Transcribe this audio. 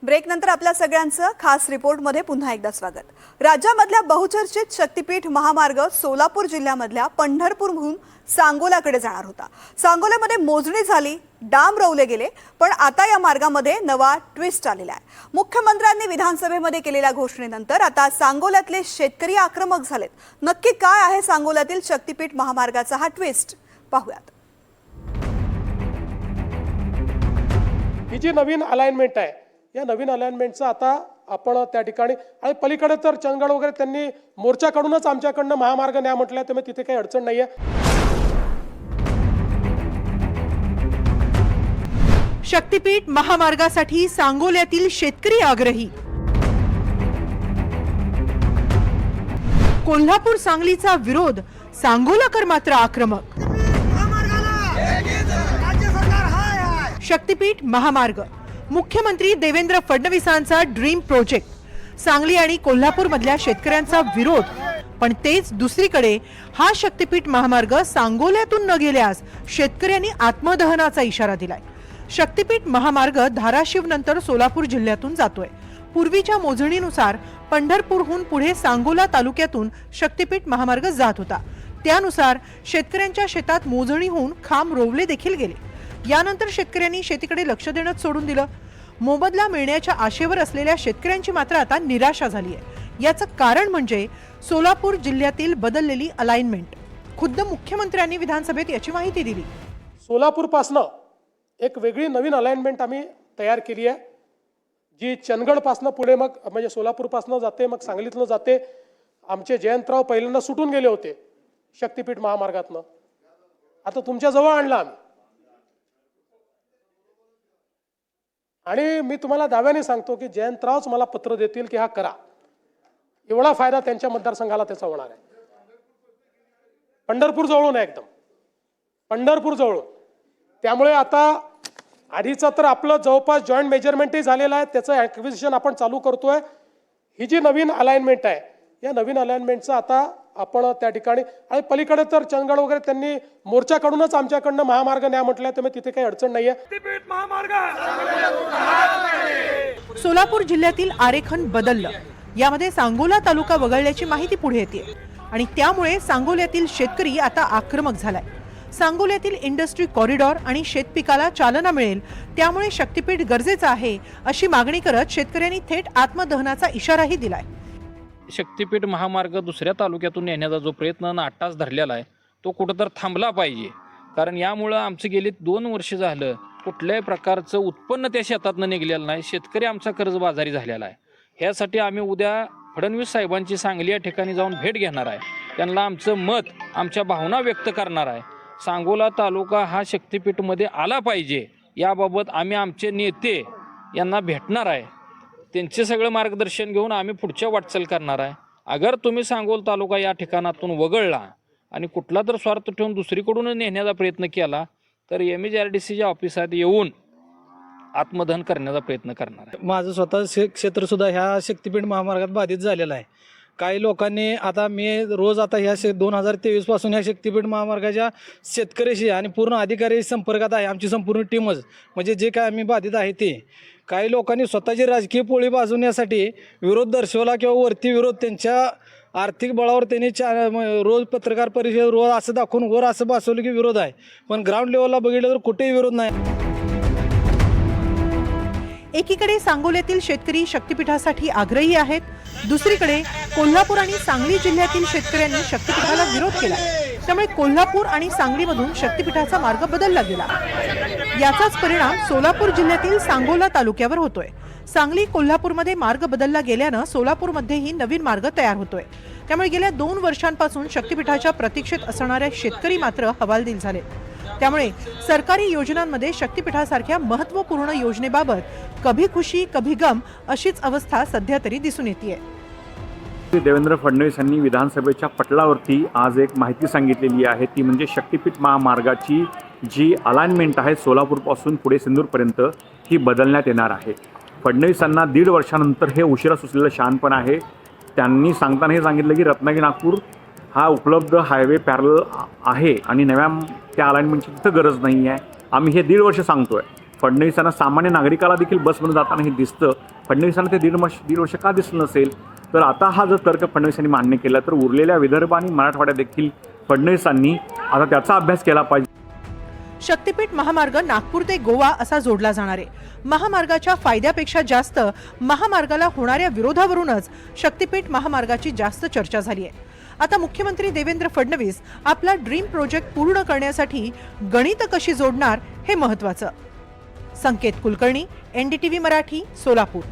Break नंतर आपल्या सगळ्यांचं खास रिपोर्टमध्ये पुन्हा एकदा स्वागत। राज्यामधल्या बहुचर्चित शक्तीपीठ महामार्ग सोलापूर जिल्ह्यामधल्या पंढरपूरहून सांगोल्याकडे जाणार होता। सांगोल्यामध्ये मोजणी झाली, डाम रोवले गेले, पण आता या मार्गामध्ये नवा ट्विस्ट आलेला आहे। मुख्यमंत्र्यांनी विधानसभेमध्ये केलेल्या घोषणेनंतर आता सांगोल्यातले शेतकरी आक्रमक झालेत। नक्की काय आहे सांगोल्यातील शक्तीपीठ महामार्गाचा हा ट्विस्ट, पाहूयात। ही जी नवीन अलाइनमेंट आहे, या नवीन अलाइनमेंटचा आता आपण त्या ठिकाणी आणि पलीकडे तर चंदगड वगैरे त्यांनी मोर्चा काढूनच आमच्याकडनं महामार्ग न्या म्हटलं, त्यामुळे तिथे काही अडचण नाहीये। शक्तीपीठ महामार्गासाठी सांगोल्यातील शेतकरी आग्रही। कोल्हापूर सांगलीचा विरोध, सांगोलाकर मात्र आक्रमक। शक्तीपीठ महामार्ग मुख्यमंत्री देवेंद्र फडणवीसांचा ड्रीम प्रोजेक्ट। सांगली आणि कोल्हापूर मधल्या शेतकऱ्यांचा विरोध, पण तेच दुसरीकडे हा शक्तीपीठ महामार्ग सांगोल्यातून न गेल्यास शेतकऱ्यांनी आत्मदहनाचा इशारा दिलाय। शक्तीपीठ महामार्ग धाराशिव नंतर सोलापूर जिल्ह्यातून जातोय। पूर्वीच्या मोजणीनुसार पंढरपूरहून पुढे सांगोला तालुक्यातून शक्तीपीठ महामार्ग जात होता। त्यानुसार शेतकऱ्यांच्या शेतात मोजणी होऊन खांब रोवले देखील गेले। यानंतर शेतकऱ्यांनी शेतीकडे लक्ष देणं सोडून दिलं। मोबदला मिळण्याच्या आशेवर असलेल्या शेतकऱ्यांची मात्र आता निराशा झाली आहे। याचं कारण म्हणजे सोलापूर जिल्ह्यातील बदललेली अलाइनमेंट। खुद्द मुख्यमंत्र्यांनी विधानसभेत याची माहिती दिली। सोलापूरपासनं एक वेगळी नवीन अलाइनमेंट आम्ही तयार केली आहे, जी चंदगडपासनं पुढे मग म्हणजे सोलापूरपासनं जाते, मग सांगलीतनं जाते। आमचे जयंतराव पहिल्यांदा सुटून गेले होते शक्तीपीठ महामार्गातनं, आता तुमच्या जवळ आणलं आम्ही। आणि मी तुम्हाला दाव्याने सांगतो की जयंतरावच मला पत्र देतील की हा करा, एवढा फायदा त्यांच्या मतदारसंघाला त्याचा होणार आहे। पंढरपूर जवळून आहे, एकदम पंढरपूर जवळून। त्यामुळे आता आधीचं तर आपलं जवळपास जॉईंट मेजरमेंटही झालेलं आहे, त्याचं ॲक्विजिशन आपण चालू करतोय। ही जी नवीन अलाइनमेंट आहे, या नवीन अलाइनमेंटचा आता आपण त्या ठिकाणी आणि पलीकडे तर चंदगड वगैरे त्यांनी मोर्चा काढूनच आमच्याकडनं महामार्ग न्या म्हटलं, त्यामुळे तिथे काही अडचण नाहीये। सोलापूर जिल्ह्यातील आरेखन बदललं, यामध्ये सांगोला तालुका वगळल्याची माहिती पुढे येते आणि त्यामुळे सांगोल्यातील शेतकरी आता आक्रमक झालाय। सांगोल्यातील इंडस्ट्री कॉरिडॉर आणि शेतपिकाला चालना मिळेल, त्यामुळे शक्तीपीठ गरजेचं आहे अशी मागणी करत शेतकऱ्यांनी थेट आत्मदहनाचा इशाराही दिलाय। शक्तीपीठ महामार्ग दुसऱ्या तालुक्यातून येण्याचा जो प्रयत्न नाट्यास धरलेला आहे, तो कुठंतर थांबला पाहिजे। कारण यामुळं आमचं गेली 2 वर्ष झालं कुठल्याही प्रकारचं उत्पन्न त्या शेतातनं निघलेलं नाही। शेतकरी आमचा कर्जबाजारी झालेला आहे। ह्यासाठी आम्ही उद्या फडणवीस साहेबांची सांगली या ठिकाणी जाऊन भेट घेणार आहे, त्यांना आमचं मत, आमच्या भावना व्यक्त करणार आहे। सांगोला तालुका हा शक्तीपीठमध्ये आला पाहिजे, याबाबत आम्ही आमचे नेते यांना भेटणार आहे। त्यांचे सगळं मार्गदर्शन घेऊन आम्ही पुढच्या वाटचाल करणार आहे। अगर तुम्ही सांगोल तालुका या ठिकाणातून वगळला आणि कुठला तर स्वार्थ ठेवून दुसरीकडून नेण्याचा प्रयत्न केला तर MHRDCच्या ऑफिसात येऊन आत्मदहन करण्याचा प्रयत्न करणार आहे। माझं स्वतः क्षेत्र सुद्धा ह्या शक्तीपीठ महामार्गात बाधित झालेलं आहे। काही लोकांनी आता मी रोज आता ह्या 2023 पासून ह्या शक्तीपीठ महामार्गाच्या शेतकऱ्याशी आणि पूर्ण अधिकारी संपर्कात आहे। आमची संपूर्ण टीमच, म्हणजे जे काय आम्ही बाधित आहे ते। काही लोकांनी स्वतःची राजकीय पोळी भाजवण्यासाठी विरोध दर्शवला किंवा वरती विरोध, त्यांच्या आर्थिक बळावर त्यांनी रोज पत्रकार परिषद रोज असं दाखवून वर असं भासवलं की विरोध आहे, पण ग्राउंड लेवलला बघितलं तर कुठेही विरोध नाही। एकीकडे सांगोल्यातील शेतकरी शक्तीपीठासाठी आग्रही आहेत, दुसरीकडे कोल्हापूर आणि सांगली जिल्ह्यातील शेतकऱ्यांनी शक्तीपीठाला विरोध केला। त्यामुळे कोल्हापूर आणि सांगलीमधून शक्तीपीठाचा मार्ग बदलला गेला। याचाच परिणाम सोलापूर जिल्ह्यातील सांगोला तालुक्यावर होतोय। सांगली कोल्हापूरमध्ये मार्ग बदलला गेल्यानं सोलापूरमध्येही नवीन मार्ग तयार होतोय। त्यामुळे गेल्या 2 वर्षांपासून शक्तीपीठाच्या प्रतीक्षेत असणाऱ्या शेतकरी मात्र हवालदिल झाले। त्यामुळे सरकारी योजनांमध्ये शक्तीपीठासारख्या महत्त्वपूर्ण योजनेबाबत कभी खुशी कभी गम अशीच अवस्था सध्या तरी दिसून येते। देवेंद्र फडणवीस यांनी विधानसभेच्या पटलावरती आज एक माहिती सांगितलेली आहे, ती म्हणजे शक्तीपीठ महामार्गाची जी अलाइनमेंट आहे सोलापूरपासून पुढे सिंदूरपर्यंत ही बदलण्यात येणार आहे। फडणवीसांना 1.5 वर्षानंतर हे उशिरा सुचलेलं शहाणपण आहे। त्यांनी सांगताना हे सांगितलं की रत्नागिरी नागपूर हा उपलब्ध हायवे पॅरल आहे आणि नव्या त्या अलाइनमेंटची तिथं गरज नाही आहे। आम्ही हे 1.5 वर्ष सांगतोय। फडणवीसांना सामान्य नागरिकाला देखील बसमध्ये जाताना हे दिसतं फडणवीसांना ते दीड वर्ष का दिसलं नसेल? तर आता हा जर तर्क फडणवीसांनी मान्य केला तर उरलेल्या विदर्भ आणि मराठवाड्यात देखील फडणवीसांनी आता त्याचा अभ्यास केला पाहिजे. शक्तीपीठ महामार्ग नागपूर ते गोवा असा जोडला जाणार आहे. महामार्गाच्या फायद्यापेक्षा जास्त महामार्गाला होणाऱ्या विरोधावरूनच शक्तीपीठ महामार्गाची जास्त चर्चा झाली आहे. आता मुख्यमंत्री देवेंद्र फडणवीस आपला ड्रीम प्रोजेक्ट पूर्ण करण्यासाठी गणित कशी जोडणार हे महत्त्वाचं. संकेत कुलकर्णी, NDTV मराठी, सोलापूर.